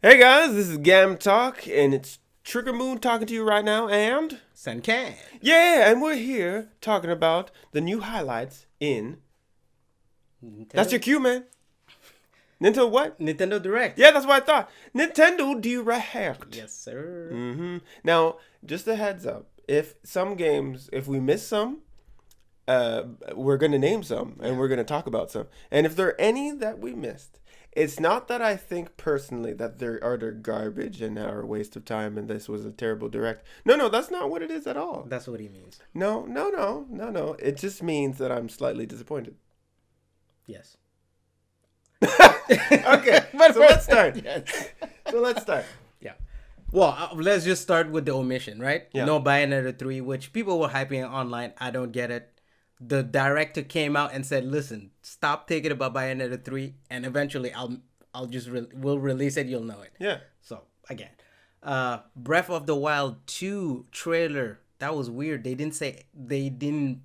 Hey guys, this is Gam Talk, and it's Trigger Moon talking to you right now, and Senkan. yeah, and we're here talking about the new highlights in. That's your cue, man. Nintendo what? Nintendo Direct. Yeah, that's what I thought. Nintendo Direct. Yes, sir. Now, just a heads up: if some games, if we miss some, we're gonna name some, and we're gonna talk about some. And if there are any that we missed, it's not that I think personally that they're utter garbage and are a waste of time and this was a terrible direct. No, that's not what it is at all. That's what he means. No. It just means that I'm slightly disappointed. Yes. Okay, so let's start. Yes. So let's start. Yeah. Well, let's just start with the omission, right? Yeah. No Bayonetta 3, which people were hyping online. I don't get it. The director came out and said, "Listen, stop thinking about Bayonetta 3, and eventually I'll just we'll release it. You'll know it." Yeah. So again, Breath of the Wild 2 trailer. That was weird. They didn't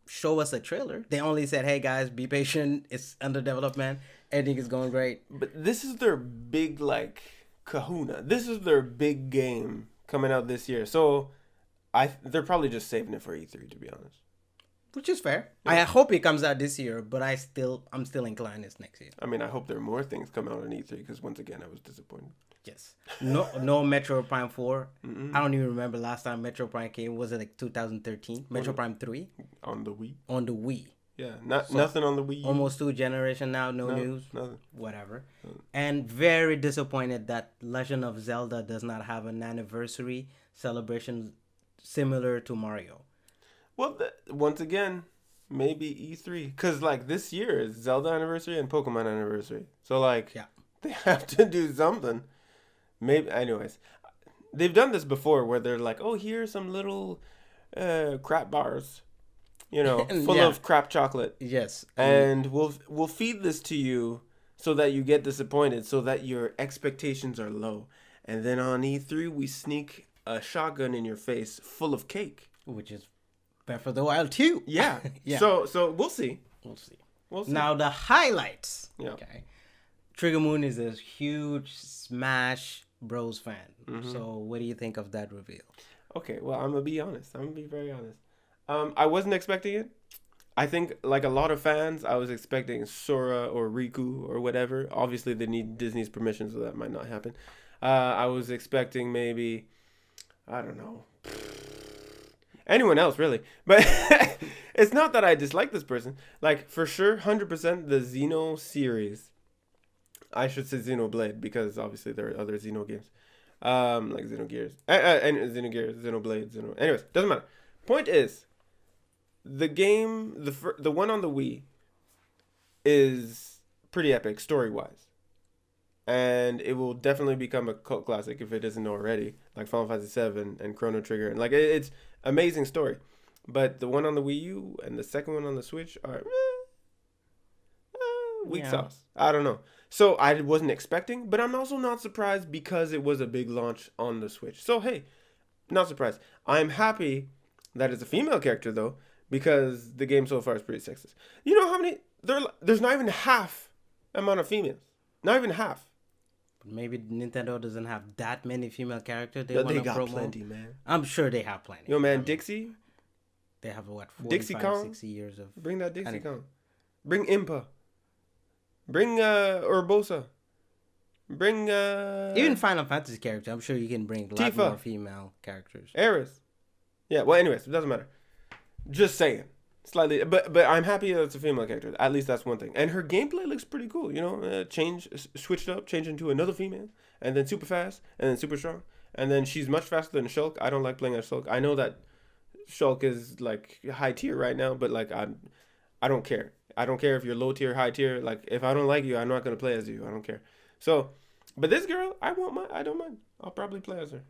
show us a trailer. They only said, "Hey guys, be patient. It's under development. Everything is going great." But this is their big kahuna. This is their big game coming out this year. So they're probably just saving it for E3, to be honest. Which is fair. Yeah. I hope it comes out this year, but I'm still inclined it's next year. I mean, I hope there are more things come out on E3 because once again, I was disappointed. Yes. No Metro Prime 4. I don't even remember last time Metro Prime came. Was it like 2013? Metro Prime 3? On the Wii. On the Wii. Yeah, nothing on the Wii. Almost 2 generation now, no news. Nothing. Whatever. And very disappointed that Legend of Zelda does not have an anniversary celebration similar to Mario. Well, once again, maybe E3. Because, this year is Zelda anniversary and Pokemon anniversary. So, yeah. They have to do something. Maybe, anyways. They've done this before where they're like, oh, here's some little crap bars. Full of crap chocolate. Yes. And we'll feed this to you so that you get disappointed, so that your expectations are low. And then on E3, we sneak a shotgun in your face full of cake. Which is Breath of the Wild 2. Yeah. Yeah. So we'll see. We'll see. Now the highlights. Yeah. Okay. Trigger Moon is a huge Smash Bros fan. Mm-hmm. So what do you think of that reveal? Okay, well, I'm going to be honest. I'm going to be very honest. I wasn't expecting it. I think, like a lot of fans, I was expecting Sora or Riku or whatever. Obviously, they need Disney's permission, so that might not happen. I was expecting maybe, I don't know, anyone else, really. But it's not that I dislike this person. For sure, 100% the Xeno series. I should say Xenoblade, because obviously there are other Xeno games. Like Xenogears. And Xenogears, Xenoblade, Anyways, doesn't matter. Point is, the game, the one on the Wii, is pretty epic story-wise. And it will definitely become a cult classic if it isn't already. Like Final Fantasy VII and Chrono Trigger. And it's amazing story. But the one on the Wii U and the second one on the Switch are weak sauce. I don't know. So I wasn't expecting, but I'm also not surprised because it was a big launch on the Switch. So hey, not surprised. I'm happy that it's a female character though, because the game so far is pretty sexist. You know how many there's not even half amount of females. Not even half. But maybe Nintendo doesn't have that many female characters. They got promo. Plenty, man. I'm sure they have plenty. Yo, man, Dixie. They have 45, Dixie Kong? 60 years of. Bring that Dixie Kong. Bring Impa. Bring Urbosa. Bring even Final Fantasy character. I'm sure you can bring a lot more female characters. Aerith. Yeah. Well, anyways, it doesn't matter. Just saying. Slightly, but I'm happy that it's a female character. At least that's one thing. And her gameplay looks pretty cool. Switched up, change into another female, and then super fast, and then super strong, and then she's much faster than Shulk. I don't like playing as Shulk. I know that Shulk is high tier right now, but I don't care. I don't care if you're low tier, high tier. If I don't like you, I'm not gonna play as you. I don't care. So, but this girl, I don't mind. I'll probably play as her.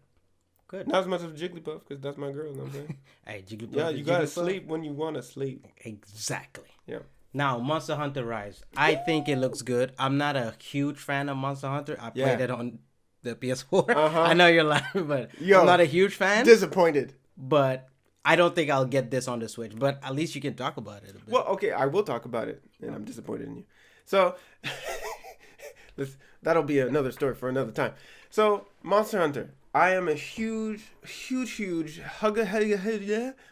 Good. Not as much as Jigglypuff, because that's my girl. You know what I'm saying? Hey, Jigglypuff. Yeah, you gotta sleep when you want to sleep. Exactly. Yeah. Now, Monster Hunter Rise. I think it looks good. I'm not a huge fan of Monster Hunter. I played it on the PS4. I know you're laughing, but I'm not a huge fan. Disappointed. But I don't think I'll get this on the Switch. But at least you can talk about it a bit. Well, okay, I will talk about it, and I'm disappointed in you. So, That'll be another story for another time. So, Monster Hunter. I am a huge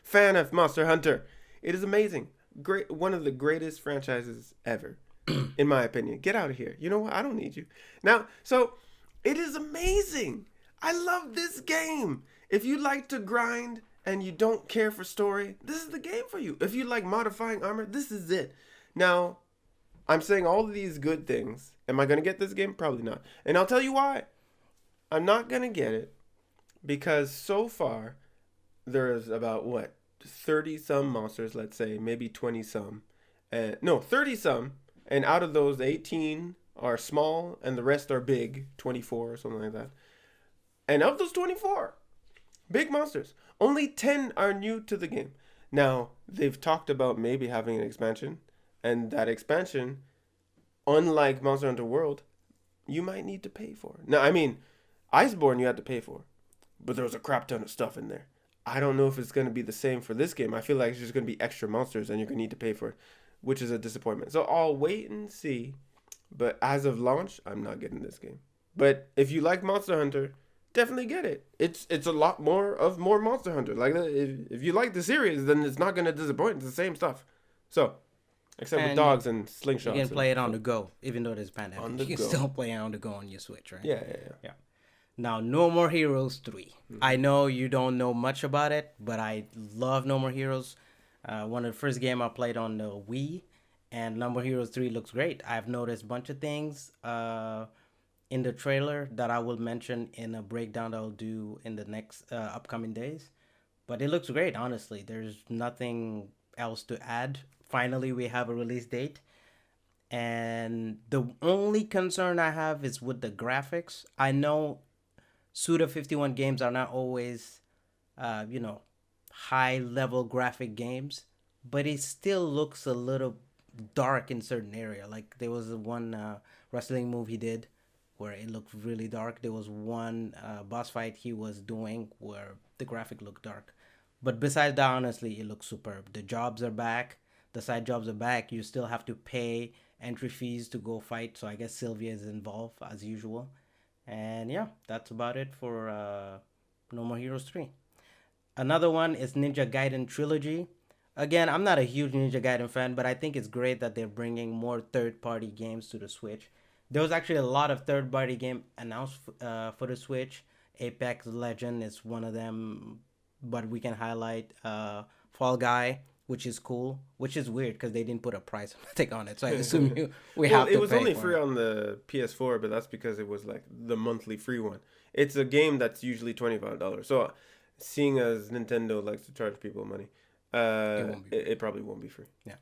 fan of Monster Hunter. It is amazing. Great, one of the greatest franchises ever, in my opinion. Get out of here. You know what? I don't need you. Now, so, it is amazing. I love this game. If you like to grind and you don't care for story, this is the game for you. If you like modifying armor, this is it. Now, I'm saying all of these good things. Am I going to get this game? Probably not. And I'll tell you why. I'm not going to get it because so far there's about, 30-some monsters, let's say, maybe 20-some. 30-some. And out of those, 18 are small and the rest are big, 24 or something like that. And of those 24 big monsters, only 10 are new to the game. Now, they've talked about maybe having an expansion. And that expansion, unlike Monster Hunter World, you might need to pay for. Now, I mean, Iceborne you had to pay for. But there was a crap ton of stuff in there. I don't know if it's going to be the same for this game. I feel like it's just going to be extra monsters and you're going to need to pay for it, which is a disappointment. So I'll wait and see. But as of launch, I'm not getting this game. But if you like Monster Hunter, definitely get it. It's a lot more Monster Hunter. Like if you like the series, then it's not going to disappoint. It's the same stuff. So, except with dogs and slingshots. You can play it on the go, even though there's pandemic. You can still play it on the go on your Switch, right? Yeah. Now, No More Heroes 3. I know you don't know much about it, but I love No More Heroes. One of the first game I played on the Wii, and No More Heroes 3 looks great. I've noticed a bunch of things in the trailer that I will mention in a breakdown that I'll do in the next upcoming days. But it looks great, honestly. There's nothing else to add. Finally, we have a release date. And the only concern I have is with the graphics. I know Suda51 games are not always, high-level graphic games, but it still looks a little dark in certain area. Like, there was one wrestling move he did where it looked really dark. There was one boss fight he was doing where the graphic looked dark. But besides that, honestly, it looks superb. The jobs are back. The side jobs are back. You still have to pay entry fees to go fight. So I guess Sylvia is involved as usual. And yeah, that's about it for No More Heroes 3. Another one is Ninja Gaiden Trilogy. Again, I'm not a huge Ninja Gaiden fan, but I think it's great that they're bringing more third-party games to the Switch. There was actually a lot of third-party game announced for the Switch. Apex Legend is one of them, but we can highlight Fall Guy, which is cool, which is weird because they didn't put a price on it. So I assume we have to pay. It was only free on the PS4, but that's because it was like the monthly free one. It's a game that's usually $25. So seeing as Nintendo likes to charge people money, it probably won't be free. Yeah.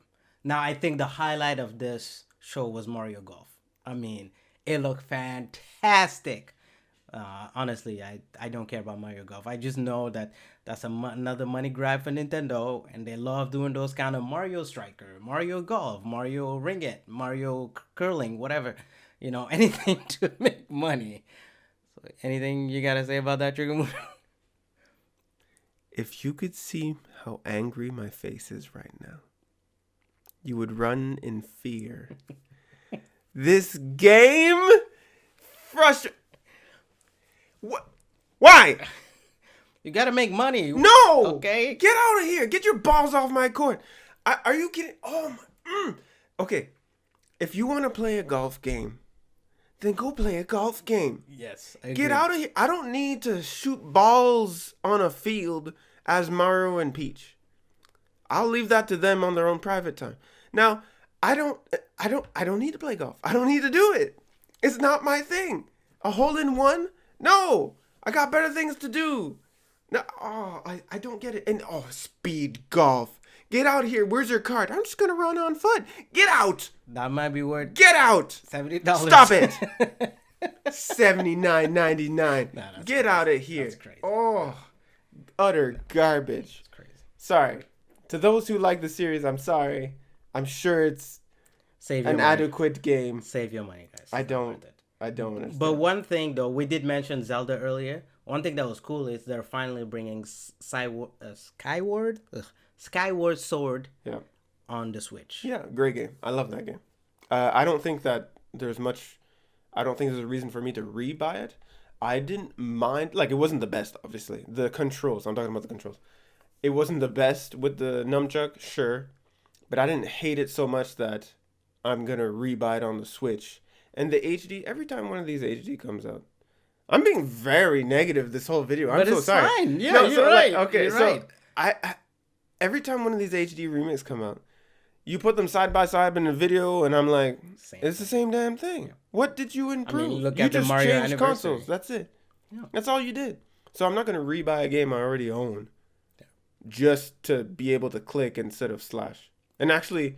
Now, I think the highlight of this show was Mario Golf. I mean, it looked fantastic. Honestly, I don't care about Mario Golf. I just know that that's another money grab for Nintendo, and they love doing those kind of Mario Striker, Mario Golf, Mario Ring It, Mario Curling, whatever. Anything to make money. So, anything you gotta say about that, Trigger? If you could see how angry my face is right now, you would run in fear. This game frustrates. What? Why? You gotta make money. No. Okay. Get out of here. Get your balls off my court. Are you kidding? Oh my. Okay. If you want to play a golf game, then go play a golf game. Yes. Get out of here. I don't need to shoot balls on a field as Mario and Peach. I'll leave that to them on their own private time. Now, I don't need to play golf. I don't need to do it. It's not my thing. A hole-in-one? No. I got better things to do. No, I don't get it. And speed golf. Get out here. Where's your card? I'm just gonna run on foot. Get out. That might be worth. Get out. $70. Stop it. $79.99. Nah, Get out of here. That's crazy. Utter garbage. That's crazy. Sorry. To those who like the series, I'm sorry. I'm sure it's an adequate game. Save your money, guys. I don't understand. But one thing, though, we did mention Zelda earlier. One thing that was cool is they're finally bringing Skyward Sword on the Switch. Yeah, great game. I love that game. I don't think that there's much. I don't think there's a reason for me to rebuy it. I didn't mind, like, it wasn't the best, obviously. The controls, I'm talking about the controls. It wasn't the best with the nunchuck, sure, but I didn't hate it so much that I'm gonna rebuy it on the Switch. And the HD, every time one of these HD comes out, I'm being very negative this whole video. I'm But so it's sorry. fine. Yeah, No, you're so, right. like, okay, You're so right. I every time one of these HD remakes come out, you put them side by side in a video, and I'm like, Same it's the same damn thing. What did you improve? look You at the just Mario changed Anniversary. consoles. That's it. Yeah. That's all you did. So I'm not gonna rebuy a game I already own just to be able to click instead of slash. And actually,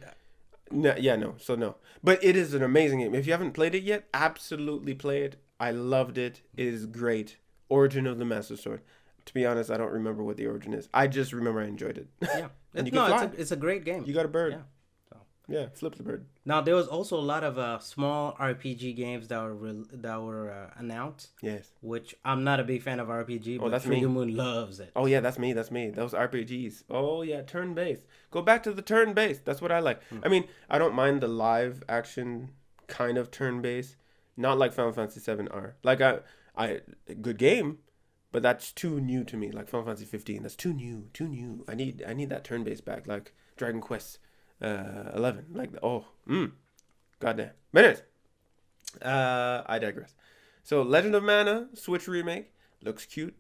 no. So no. But it is an amazing game. If you haven't played it yet, absolutely play it. I loved it. It is great. Origin of the Master Sword. To be honest, I don't remember what the origin is. I just remember I enjoyed it. Yeah. And you can fly. It's a great game. You got a bird. Yeah. So. Yeah, flip the bird. Now there was also a lot of small RPG games that were announced, Yes. which I'm not a big fan of RPG, but that's Trigger me. Moon loves it. Oh yeah, that's me. Those RPGs. Oh yeah, turn based. Go back to the turn based. That's what I like. I mean, I don't mind the live action kind of turn based. Not like Final Fantasy 7R. Like I good game, but that's too new to me. Like Final Fantasy 15, that's too new. I need that turn based back. Like Dragon Quest 11. Like goddamn. But anyways, I digress. So Legend of Mana Switch remake looks cute,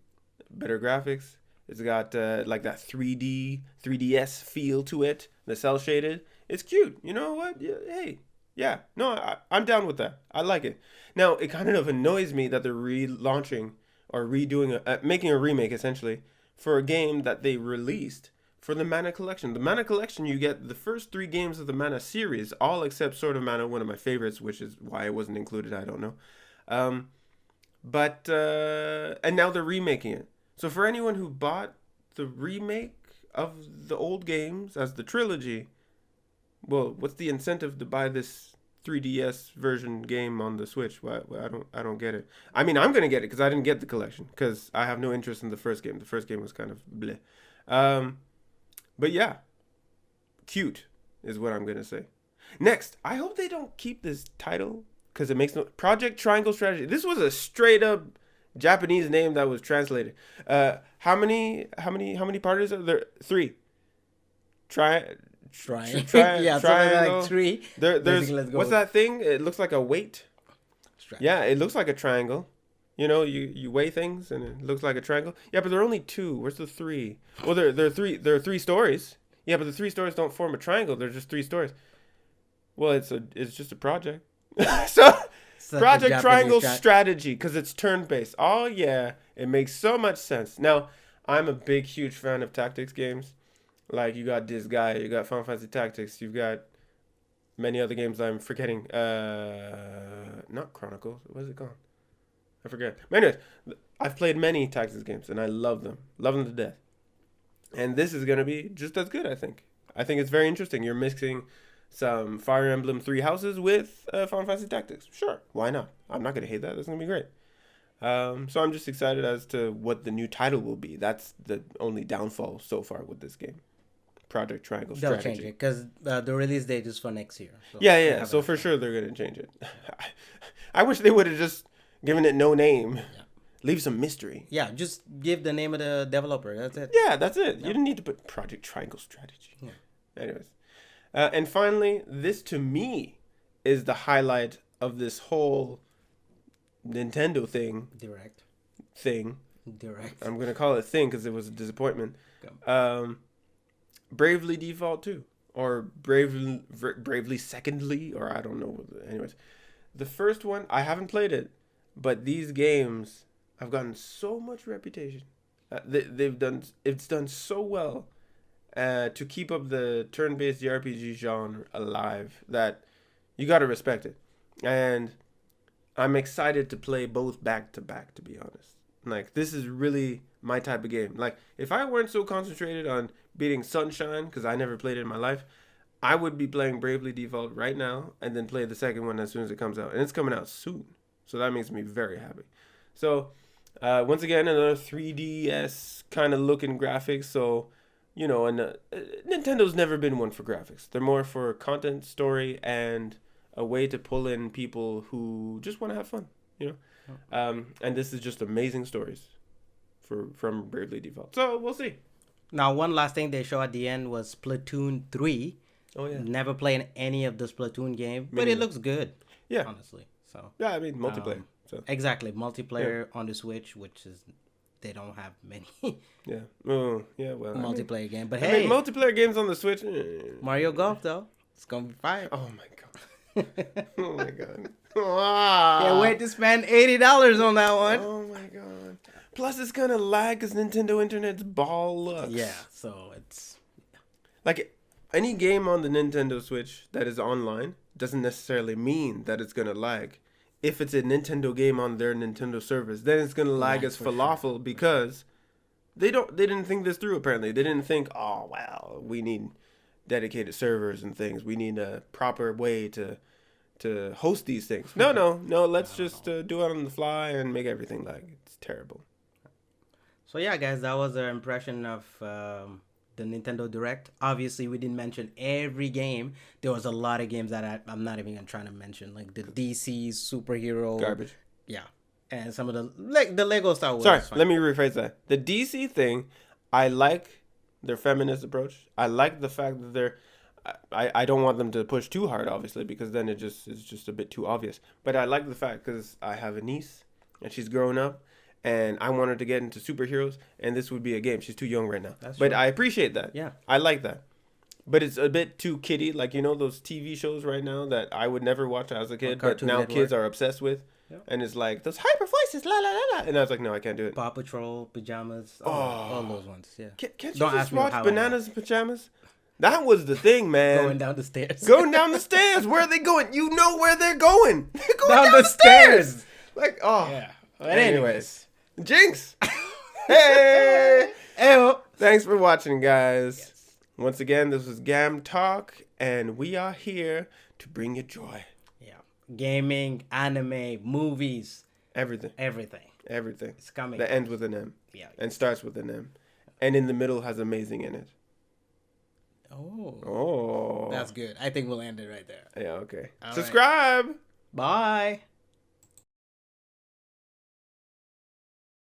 better graphics. It's got like that 3DS feel to it. The cell shaded. It's cute. You know what? Yeah, hey, yeah. No, I'm down with that. I like it. Now it kind of annoys me that they're relaunching or redoing making a remake essentially for a game that they released for the Mana Collection. The Mana Collection, you get the first 3 games of the Mana series, all except Sword of Mana, one of my favorites, which is why it wasn't included. I don't know. And now they're remaking it. So for anyone who bought the remake of the old games as the trilogy, well, what's the incentive to buy this 3DS version game on the Switch? Why I don't get it. I mean, I'm gonna get it because I didn't get the collection because I have no interest in the first game. The first game was kind of bleh. But yeah, cute is what I'm gonna say. Next, I hope they don't keep this title because it makes no Project Triangle Strategy. This was a straight up Japanese name that was translated. How many parties are there? 3. Trying. Yeah, triangle. like 3. There's let's go. what's that thing? It looks like a weight. Yeah, it looks like a triangle. You know, you weigh things and it looks like a triangle. Yeah, but there are only 2. Where's the 3? Well, there are 3. There are 3 stories. Yeah, but the 3 stories don't form a triangle. They're just 3 stories. Well, it's just a project. So Project Triangle Strategy because it's turn based. Oh yeah, it makes so much sense. Now, I'm a huge fan of tactics games. Like you got this guy, you got Final Fantasy Tactics, you've got many other games I'm forgetting. Not Chronicles. What is it called? I forget. But anyways, I've played many tactics games and I love them to death. And this is gonna be just as good, I think. I think it's very interesting. You're mixing some Fire Emblem 3 Houses with Final Fantasy Tactics. Sure, why not? I'm not gonna hate that. That's gonna be great. So I'm just excited as to what the new title will be. That's the only downfall so far with this game. Project Triangle Strategy. They'll change it because the release date is for next year. So yeah. So for sure they're gonna change it. I wish they would have just given it no name. Yeah. Leave some mystery. Yeah, just give the name of the developer. That's it. Yeah, that's it. Yeah. You didn't need to put Project Triangle Strategy. Yeah. Anyways. And finally, this to me is the highlight of this whole Nintendo Direct. I'm going to call it thing because it was a disappointment. Bravely Default 2. Or Bravely Secondly. Or I don't know. Anyways. The first one, I haven't played it. But these games have gotten so much reputation. It's done so well. To keep up the turn-based JRPG genre alive, that you gotta respect it. And I'm excited to play both back to back, to be honest. Like, this is really my type of game. Like, if I weren't so concentrated on beating Sunshine, because I never played it in my life, I would be playing Bravely Default right now, and then play the second one as soon as it comes out. And it's coming out soon. So that makes me very happy. So, once again, another 3DS kind of looking graphics, so... You know, and Nintendo's never been one for graphics. They're more for content, story, and a way to pull in people who just want to have fun, you know. And this is just amazing stories from Bravely Default. So we'll see. Now, one last thing they showed at the end was Splatoon 3. Oh yeah. Never played any of the Splatoon game, but neither. it looks good. Yeah. Honestly. So. Yeah, I mean multiplayer. So. Exactly, multiplayer on the Switch, which is they don't have many. Yeah. Oh, yeah. Well, multiplayer game, but I hey, mean, multiplayer games on the Switch. Mario Golf though, it's gonna be fire. Oh my god. Oh my god. Can't wait to spend $80 on that one. Oh my god. Plus, it's gonna lag because Nintendo Internet's ball looks. Yeah, so it's like any game on the Nintendo Switch that is online doesn't necessarily mean that it's gonna lag. If it's a Nintendo game on their Nintendo servers, then it's gonna lag as falafel because they didn't think this through. Apparently, they didn't think, oh well, we need dedicated servers and things. We need a proper way to host these things. No. Let's just do it on the fly and make everything lag. It's terrible. So yeah, guys, that was our impression of the Nintendo Direct. Obviously, we didn't mention every game. There was a lot of games that I'm not even trying to mention, like the DC superhero Garbage. Yeah, and some of the Lego Star Wars. Sorry, let me rephrase that. The DC thing, I like their feminist approach. I like the fact that they're. I don't want them to push too hard, obviously, because then it's just a bit too obvious. But I like the fact because I have a niece and she's growing up. And I want her to get into superheroes, and this would be a game. She's too young right now. But I appreciate that. Yeah. I like that. But it's a bit too kiddie. Like, you know those TV shows right now that I would never watch as a kid, but now kids are obsessed with? Yeah. And it's like, those hyper voices, la la la la. And I was like, no, I can't do it. Paw Patrol, Pajamas, all those ones, yeah. Can't you just watch Bananas and Pajamas? That was the thing, man. Going down the stairs. Going down the stairs. Where are they going? You know where they're going. They're going down the stairs. Like, oh. Yeah. But anyways. Jinx! Hey! Ew. Thanks for watching, guys. Yes. Once again, this was Gam Talk, and we are here to bring you joy. Yeah. Gaming, anime, movies. Everything. Everything. It's coming. That ends with an M. Yeah. And starts with an M. And in the middle has amazing in it. Oh. That's good. I think we'll end it right there. Yeah, okay. All Subscribe! Right. Bye!